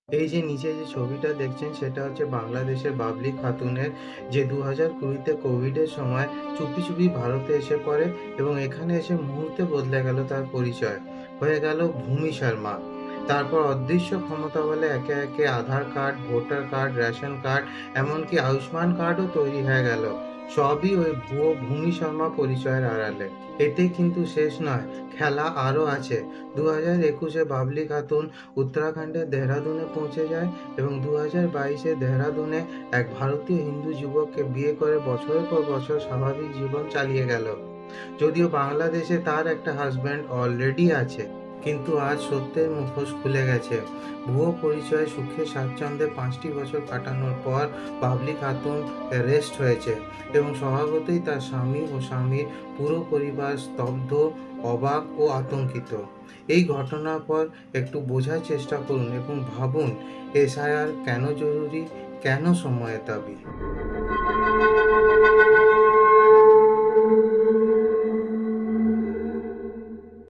এই যে নিচে যে ছবিটা দেখছেন সেটা হচ্ছে বাংলাদেশের বাবলি খাতুনের, যে 2020-তে কোভিডের সময় চুপি, চুপি ভারতে এসে পড়ে এবং এখানে এসে মুহূর্তে বদলে গেল তার পরিচয়। হয়ে গেল ভূমি শর্মা। তারপর অদৃশ্য ক্ষমতা বলে একে, একে Aadhaar card, voter card, ration card, এমনকি আয়ুষ্মান কার্ডও তৈরি হয়ে গেল। সবই ওই ভুয়ো ভূমি শর্মা পরিচয়ের আড়ালে। এতেই কিন্তু শেষ নয়, খেলা আরও আছে। 2021-এ বাবলি খাতুন উত্তরাখণ্ডের দেহরাদুনে পৌঁছে যায় এবং 2022-এ দেহরাদুনে এক ভারতীয় হিন্দু যুবককে বিয়ে করে বছরের পর বছর স্বাভাবিক জীবন চালিয়ে গেল। যদিও বাংলাদেশে তার একটা হাসব্যান্ড অলরেডি আছে, কিন্তু আজ সত্যের মুখোশ খুলে গেছে। ভুয়ো পরিচয়ে সুখে স্বাচ্ছন্দ্যে 5টি বছর কাটানোর পর বাবলি খাতুন অ্যারেস্ট হয়েছে এবং স্বভাবতই তার স্বামী ও স্বামীর পুরো পরিবার স্তব্ধ, অবাক ও আতঙ্কিত। এই ঘটনার পর একটু বোঝার চেষ্টা করুন এবং ভাবুন, এসআইআর কেন জরুরি, কেন সময়ের দাবি।